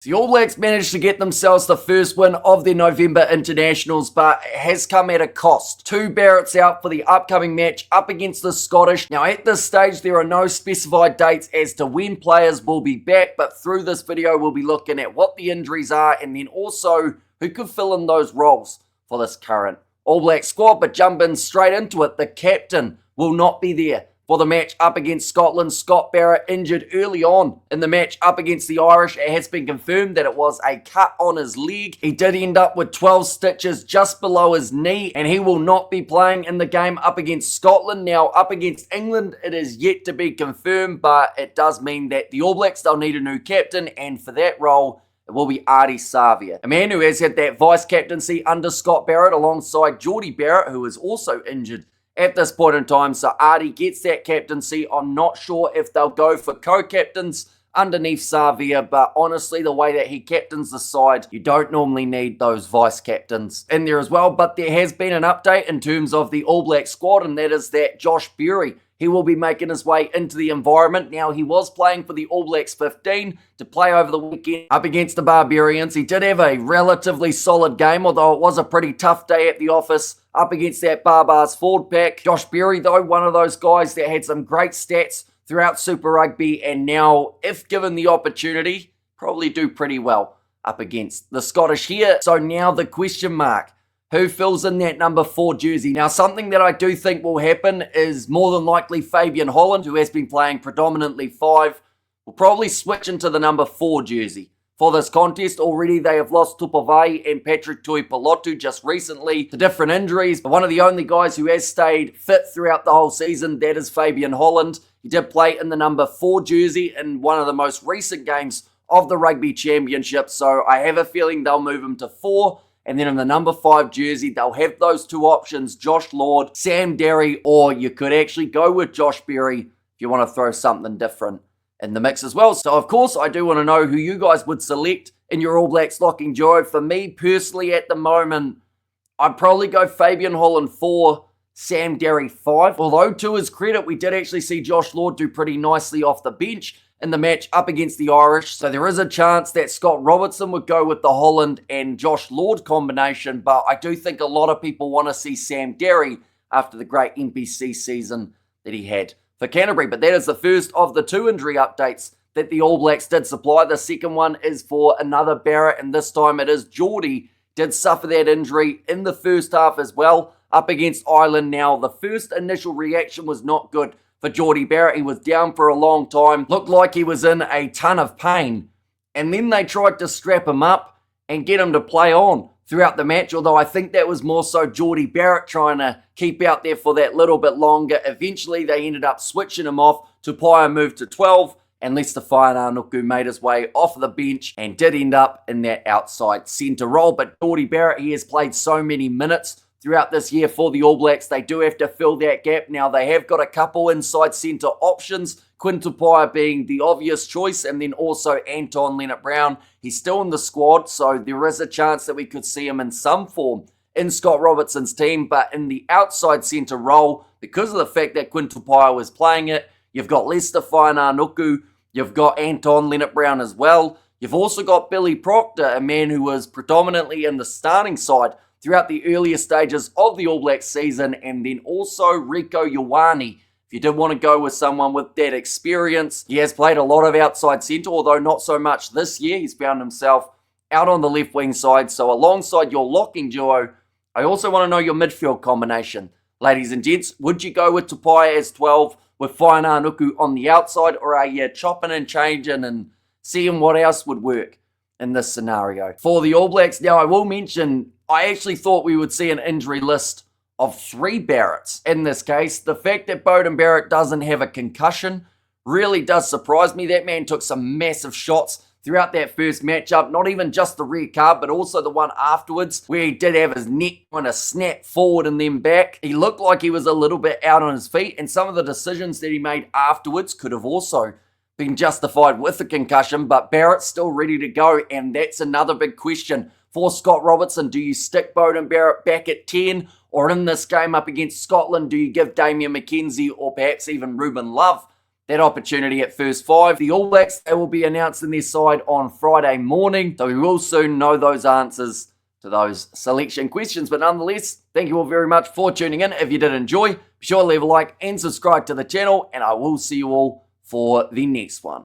The All Blacks managed to get themselves the first win of their November internationals, but it has come at a cost. 2 Barretts out for the upcoming match up against the Scottish. Now at this stage there are no specified dates as to when players will be back, but through this video we'll be looking at what the injuries are and then also who could fill in those roles for this current All Black squad. But jumping straight into it, the captain will not be there for the match up against Scotland. Scott Barrett injured early on in the match up against the Irish. It has been confirmed that it was a cut on his leg. He did end up with 12 stitches just below his knee, and he will not be playing in the game up against Scotland. Now, up against England, it is yet to be confirmed, but it does mean that the All Blacks, they'll need a new captain, and for that role, it will be Ardie Savea, a man who has had that vice-captaincy under Scott Barrett alongside Jordie Barrett, who is also injured at this point in time. So Ardie gets that captaincy. I'm not sure if they'll go for co-captains underneath Savea, but honestly, the way that he captains the side, you don't normally need those vice-captains in there as well. But there has been an update in terms of the All Black squad, and that is that Josh Beehre, he will be making his way into the environment. Now, he was playing for the All Blacks 15 to play over the weekend up against the Barbarians. He did have a relatively solid game, although it was a pretty tough day at the office up against that Barbars forward pack. Josh Beehre, though, one of those guys that had some great stats throughout Super Rugby, and now, if given the opportunity, probably do pretty well up against the Scottish here. So now the question mark: who fills in that number 4 jersey? Now, something that I do think will happen is more than likely Fabian Holland, who has been playing predominantly 5, will probably switch into the number 4 jersey for this contest. Already they have lost Tupavai and Patrick Tuipulotu just recently to different injuries, but one of the only guys who has stayed fit throughout the whole season, that is Fabian Holland. He did play in the number 4 jersey in one of the most recent games of the Rugby Championship, so I have a feeling they'll move him to 4. And then in the number 5 jersey, they'll have those 2 options: Josh Lord, Sam Derry, or you could actually go with Josh Beehre if you want to throw something different in the mix as well. So, of course, I do want to know who you guys would select in your All Blacks locking duo. For me, personally, at the moment, I'd probably go Fabian Holland 4, Sam Derry 5. Although, to his credit, we did actually see Josh Lord do pretty nicely off the bench in the match up against the Irish. So there is a chance that Scott Robertson would go with the Holland and Josh Lord combination, but I do think a lot of people want to see Sam Derry after the great NPC season that he had for Canterbury. But that is the first of the 2 injury updates that the All Blacks did supply. The second one is for another Barrett, and this time it is Jordie. Did suffer that injury in the first half as well up against Ireland. Now, the first initial reaction was not good for Jordie Barrett. He was down for a long time, looked like he was in a ton of pain, and then they tried to strap him up and get him to play on throughout the match, although I think that was more so Jordie Barrett trying to keep out there for that little bit longer. Eventually, they ended up switching him off. Tupaia moved to 12, and Fainga'anuku made his way off the bench and did end up in that outside centre role. But Jordie Barrett, he has played so many minutes throughout this year for the All Blacks. They do have to fill that gap. Now, they have got a couple inside centre options, Quinn Tupaia being the obvious choice, and then also Anton Lienert-Brown. He's still in the squad, so there is a chance that we could see him in some form in Scott Robertson's team. But in the outside centre role, because of the fact that Quinn Tupaia was playing it, you've got Fainga'anuku, you've got Anton Lienert-Brown as well. You've also got Billy Proctor, a man who was predominantly in the starting side throughout the earlier stages of the All Blacks season, and then also Rico Ioane. If you did want to go with someone with that experience, he has played a lot of outside centre, although not so much this year. He's found himself out on the left wing side. So alongside your locking duo, I also want to know your midfield combination. Ladies and gents, would you go with Tupaia as 12 with Fainga'anuku on the outside, or are you chopping and changing and seeing what else would work in this scenario for the All Blacks? Now, I will mention, I actually thought we would see an injury list of 3 Barretts in this case. The fact that Beauden Barrett doesn't have a concussion really does surprise me. That man took some massive shots throughout that first matchup, not even just the red card, but also the one afterwards, where he did have his neck kind of snap forward and then back. He looked like he was a little bit out on his feet, and some of the decisions that he made afterwards could have also been justified with the concussion, but Barrett's still ready to go, and that's another big question for Scott Robertson. Do you stick Beauden Barrett back at 10, or in this game up against Scotland, do you give Damian McKenzie or perhaps even Ruben Love that opportunity at first 5. The All Blacks, they will be announcing their side on Friday morning, so we will soon know those answers to those selection questions. But nonetheless, thank you all very much for tuning in. If you did enjoy, be sure to leave a like and subscribe to the channel, and I will see you all for the next one.